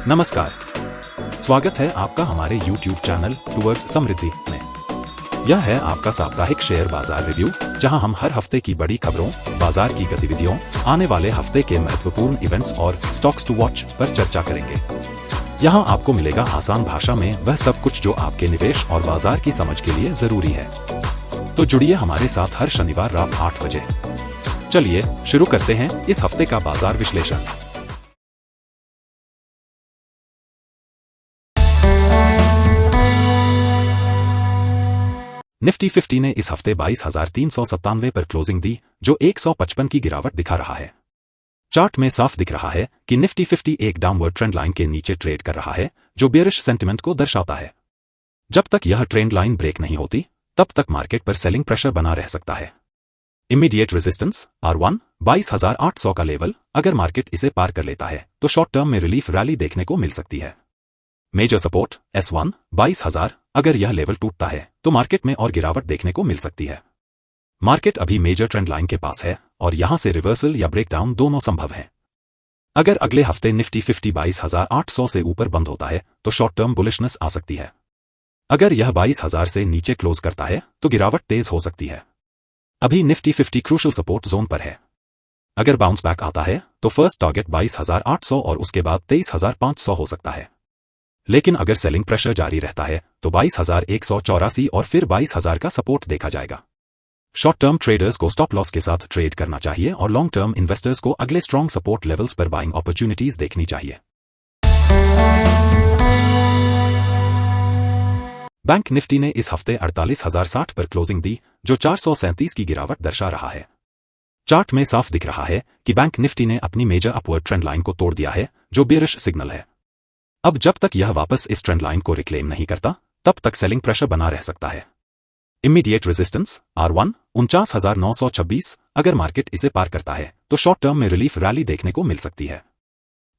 नमस्कार, स्वागत है आपका हमारे YouTube चैनल टूवर्ड्स समृद्धि में। यह है आपका साप्ताहिक शेयर बाजार रिव्यू, जहां हम हर हफ्ते की बड़ी खबरों, बाजार की गतिविधियों, आने वाले हफ्ते के महत्वपूर्ण इवेंट्स और स्टॉक्स टू वॉच पर चर्चा करेंगे। यहां आपको मिलेगा आसान भाषा में वह सब कुछ जो आपके निवेश और बाजार की समझ के लिए जरूरी है। तो जुड़िए हमारे साथ हर शनिवार रात 8 बजे। चलिए शुरू करते हैं इस हफ्ते का बाजार विश्लेषण। निफ्टी 50 ने इस हफ्ते 22,397 पर क्लोजिंग दी, जो 155 की गिरावट दिखा रहा है। चार्ट में साफ दिख रहा है कि निफ्टी 50 एक डाउनवर्ड ट्रेंड लाइन के नीचे ट्रेड कर रहा है, जो बेयरिश सेंटिमेंट को दर्शाता है। जब तक यह ट्रेंड लाइन ब्रेक नहीं होती, तब तक मार्केट पर सेलिंग प्रेशर बना रह सकता है। इमीडिएट रेजिस्टेंस R1 22,800 का लेवल, अगर मार्केट इसे पार कर लेता है तो शॉर्ट टर्म में रिलीफ रैली देखने को मिल सकती है। मेजर सपोर्ट S1 22,000, अगर यह लेवल टूटता है तो मार्केट में और गिरावट देखने को मिल सकती है। मार्केट अभी मेजर ट्रेंड लाइन के पास है और यहां से रिवर्सल या ब्रेकडाउन दोनों संभव है। अगर अगले हफ्ते निफ्टी 50 22,800 से ऊपर बंद होता है तो शॉर्ट टर्म बुलिशनेस आ सकती है। अगर यह 22,000 से नीचे क्लोज करता है तो गिरावट तेज हो सकती है। अभी निफ्टी 50 क्रूशल सपोर्ट जोन पर है। अगर बाउंस बैक आता है तो फर्स्ट टारगेट 22,800 और उसके बाद 23,500 हो सकता है। लेकिन अगर सेलिंग प्रेशर जारी रहता है तो 22,184 और फिर 22,000 का सपोर्ट देखा जाएगा। शॉर्ट टर्म ट्रेडर्स को स्टॉप लॉस के साथ ट्रेड करना चाहिए और लॉन्ग टर्म इन्वेस्टर्स को अगले स्ट्रॉन्ग सपोर्ट लेवल्स पर बाइंग अपॉर्चुनिटीज देखनी चाहिए। बैंक निफ्टी ने इस हफ्ते 48,060 पर क्लोजिंग दी, जो 437 की गिरावट दर्शा रहा है। चार्ट में साफ दिख रहा है कि बैंक निफ्टी ने अपनी मेजर अपवर्ड ट्रेंड लाइन को तोड़ दिया है, जो बेयरिश सिग्नल है। अब जब तक यह वापस इस ट्रेंड लाइन को रिक्लेम नहीं करता, तब तक सेलिंग प्रेशर बना रह सकता है। इमीडिएट रेजिस्टेंस R1 49,926, अगर मार्केट इसे पार करता है तो शॉर्ट टर्म में रिलीफ रैली देखने को मिल सकती है।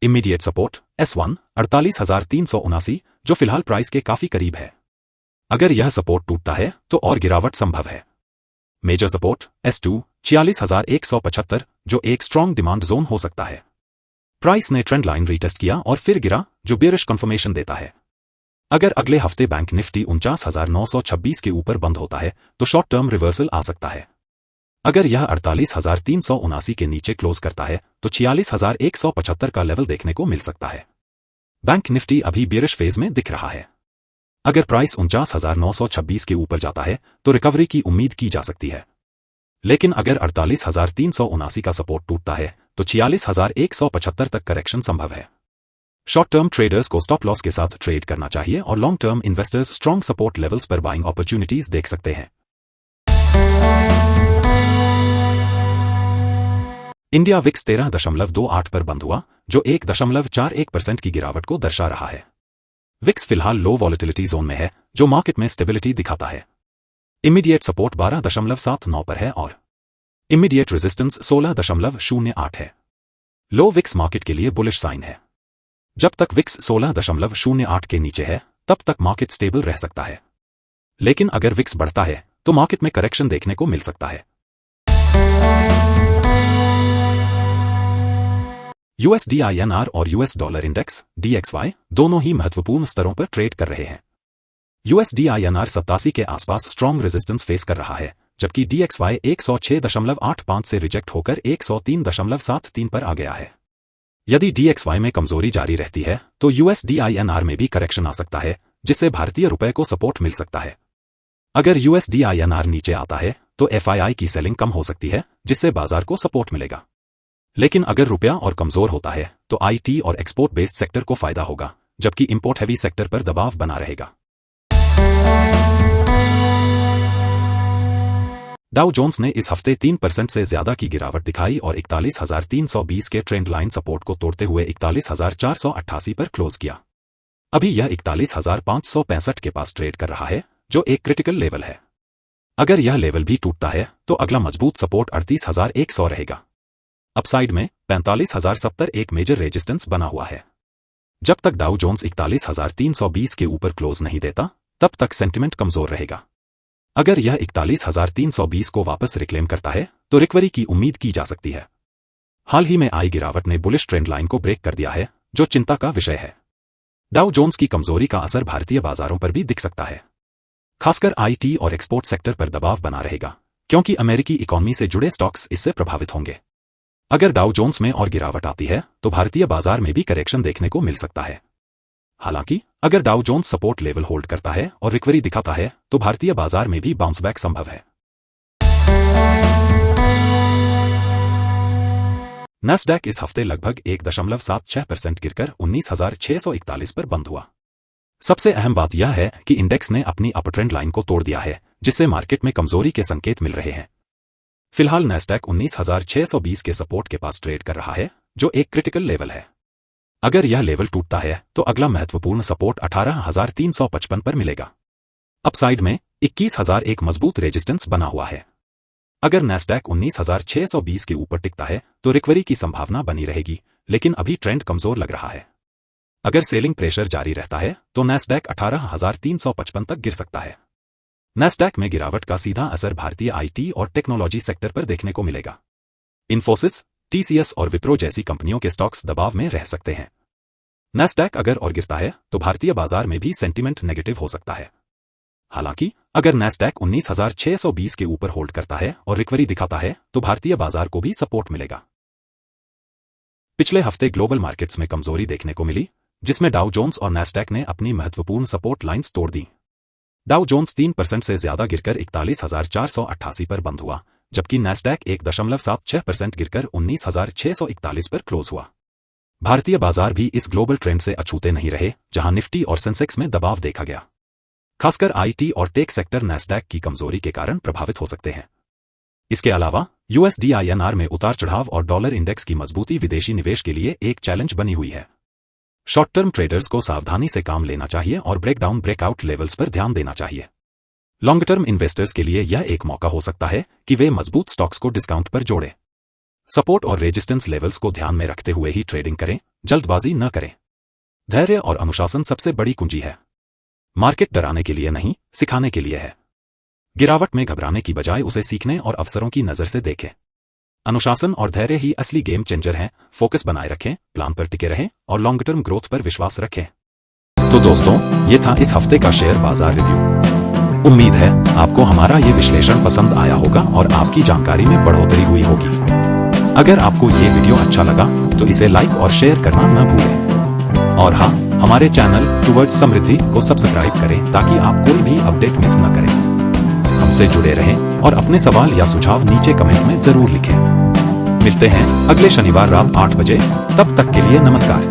इमीडिएट सपोर्ट S1 48,379, जो फिलहाल प्राइस के काफी करीब है। अगर यह सपोर्ट टूटता है तो और गिरावट संभव है। मेजर सपोर्ट S2 46,175, जो एक स्ट्रॉन्ग डिमांड जोन हो सकता है। प्राइस ने ट्रेंड लाइन रीटेस्ट किया और फिर गिरा, जो बेयरिश कंफर्मेशन देता है। अगर अगले हफ्ते बैंक निफ्टी 49,926 के ऊपर बंद होता है तो शॉर्ट टर्म रिवर्सल आ सकता है। अगर यह 48,379 के नीचे क्लोज करता है तो 46,175 का लेवल देखने को मिल सकता है। बैंक निफ्टी अभी बेयरिश फेज में दिख रहा है। अगर प्राइस 49,926 के ऊपर जाता है तो रिकवरी की उम्मीद की जा सकती है। लेकिन अगर 48,379 का सपोर्ट टूटता है तो 46,175 तक करेक्शन संभव है। शॉर्ट टर्म ट्रेडर्स को स्टॉप लॉस के साथ ट्रेड करना चाहिए और long term investors strong support levels पर बाइंग अपॉर्चुनिटीज देख सकते हैं। इंडिया विक्स 13.28 पर बंद हुआ, जो 1.41% की गिरावट को दर्शा रहा है। विक्स फिलहाल लो वॉलेटिलिटी जोन में है, जो मार्केट में स्टेबिलिटी दिखाता है। इमीडिएट सपोर्ट 12.79 पर है और इमीडिएट रेजिस्टेंस 16.08 है। लो विक्स मार्केट के लिए बुलिश साइन है। जब तक विक्स 16.08 के नीचे है, तब तक मार्केट स्टेबल रह सकता है। लेकिन अगर विक्स बढ़ता है तो मार्केट में करेक्शन देखने को मिल सकता है। USD/INR और US डॉलर इंडेक्स DXY दोनों ही महत्वपूर्ण स्तरों पर ट्रेड कर रहे हैं। USD/INR 87 के आसपास स्ट्रॉन्ग रेजिस्टेंस फेस कर रहा है, जबकि DXY 106.85 से रिजेक्ट होकर 103.73 पर आ गया है। यदि DXY में कमजोरी जारी रहती है तो USD/INR में भी करेक्शन आ सकता है, जिससे भारतीय रुपए को सपोर्ट मिल सकता है। अगर USD/INR नीचे आता है तो FII की सेलिंग कम हो सकती है, जिससे बाजार को सपोर्ट मिलेगा। लेकिन अगर रुपया और कमजोर होता है तो IT और एक्सपोर्ट बेस्ड सेक्टर को फायदा होगा, जबकि इंपोर्ट हैवी सेक्टर पर दबाव बना रहेगा। डाउ जोन्स ने इस हफ्ते 3% से ज्यादा की गिरावट दिखाई और 41,320 के ट्रेंड लाइन सपोर्ट को तोड़ते हुए 41,488 पर क्लोज किया। अभी यह 41,565 के पास ट्रेड कर रहा है, जो एक क्रिटिकल लेवल है। अगर यह लेवल भी टूटता है तो अगला मजबूत सपोर्ट 38,100 रहेगा। अपसाइड में 45,070 एक मेजर रेजिस्टेंस बना हुआ है। जब तक डाउ जोन्स 41,320 के ऊपर क्लोज नहीं देता, तब तक सेंटिमेंट कमजोर रहेगा। अगर यह 41,320 को वापस रिक्लेम करता है तो रिकवरी की उम्मीद की जा सकती है। हाल ही में आई गिरावट ने बुलिश ट्रेंड लाइन को ब्रेक कर दिया है, जो चिंता का विषय है। डाउ जोन्स की कमजोरी का असर भारतीय बाजारों पर भी दिख सकता है। खासकर आईटी और एक्सपोर्ट सेक्टर पर दबाव बना रहेगा, क्योंकि अमेरिकी इकोनॉमी से जुड़े स्टॉक्स इससे प्रभावित होंगे। अगर डाउ जोन्स में और गिरावट आती है तो भारतीय बाजार में भी करेक्शन देखने को मिल सकता है। हालांकि अगर Dow Jones support level hold करता है और रिकवरी दिखाता है तो भारतीय बाजार में भी बाउंस बैक संभव है। नैस्डैक इस हफ्ते लगभग 1.76% गिरकर 19,641 पर बंद हुआ। सबसे अहम बात यह है कि इंडेक्स ने अपनी अपर ट्रेंड लाइन को तोड़ दिया है, जिससे मार्केट में कमजोरी के संकेत मिल रहे हैं। फिलहाल नैस्डैक 19,620 के सपोर्ट के पास ट्रेड कर रहा है, जो एक क्रिटिकल लेवल है। अगर यह लेवल टूटता है तो अगला महत्वपूर्ण सपोर्ट 18,355 पर मिलेगा। अपसाइड में 21,000 एक मजबूत रेजिस्टेंस बना हुआ है। अगर नैस्डैक 19,620 के ऊपर टिकता है तो रिकवरी की संभावना बनी रहेगी, लेकिन अभी ट्रेंड कमजोर लग रहा है। अगर सेलिंग प्रेशर जारी रहता है तो नैस्डैक 18,355 तक गिर सकता है। नैस्डैक में गिरावट का सीधा असर भारतीय आईटी और टेक्नोलॉजी सेक्टर पर देखने को मिलेगा। इन्फोसिस, टीसीएस और विप्रो जैसी कंपनियों के स्टॉक्स दबाव में रह सकते हैं। नैस्डैक अगर और गिरता है तो भारतीय बाजार में भी सेंटीमेंट नेगेटिव हो सकता है। हालांकि अगर नैस्डैक 19,620 के ऊपर होल्ड करता है और रिकवरी दिखाता है तो भारतीय बाजार को भी सपोर्ट मिलेगा। पिछले हफ्ते ग्लोबल मार्केट्स में कमजोरी देखने को मिली, जिसमें डाउ जोन्स और नैस्डैक ने अपनी महत्वपूर्ण सपोर्ट लाइंस तोड़ दी। डाउ जोन्स 3% से ज्यादा गिरकर 41,488 पर बंद हुआ, जबकि नैस्डैक 1.76% गिरकर 19,641 पर क्लोज हुआ। भारतीय बाजार भी इस ग्लोबल ट्रेंड से अछूते नहीं रहे, जहां निफ्टी और सेंसेक्स में दबाव देखा गया। खासकर आईटी और टेक सेक्टर नैस्डैक की कमजोरी के कारण प्रभावित हो सकते हैं। इसके अलावा यूएसडी INR में उतार चढ़ाव और डॉलर इंडेक्स की मजबूती विदेशी निवेश के लिए एक चैलेंज बनी हुई है। शॉर्ट टर्म ट्रेडर्स को सावधानी से काम लेना चाहिए और ब्रेकडाउन ब्रेकआउट लेवल्स पर ध्यान देना चाहिए। लॉन्ग टर्म इन्वेस्टर्स के लिए यह एक मौका हो सकता है कि वे मजबूत स्टॉक्स को डिस्काउंट पर जोड़ें। सपोर्ट और रेजिस्टेंस लेवल्स को ध्यान में रखते हुए ही ट्रेडिंग करें, जल्दबाजी न करें। धैर्य और अनुशासन सबसे बड़ी कुंजी है। मार्केट डराने के लिए नहीं, सिखाने के लिए है। गिरावट में घबराने की बजाय उसे सीखने और अवसरों की नजर से देखें। अनुशासन और धैर्य ही असली गेम चेंजर हैं। फोकस बनाए रखें, प्लान पर टिके रहें और लॉन्ग टर्म ग्रोथ पर विश्वास रखें। तो दोस्तों, ये था इस हफ्ते का शेयर बाजार रिव्यू। उम्मीद है आपको हमारा ये विश्लेषण पसंद आया होगा और आपकी जानकारी में बढ़ोतरी हुई होगी। अगर आपको ये वीडियो अच्छा लगा तो इसे लाइक और शेयर करना न भूलें। और हाँ, हमारे चैनल टुवर्ड्स समृद्धि को सब्सक्राइब करें ताकि आप कोई भी अपडेट मिस न करें। हमसे जुड़े रहें और अपने सवाल या सुझाव नीचे कमेंट में जरूर लिखें। मिलते हैं अगले शनिवार रात 8 बजे। तब तक के लिए नमस्कार।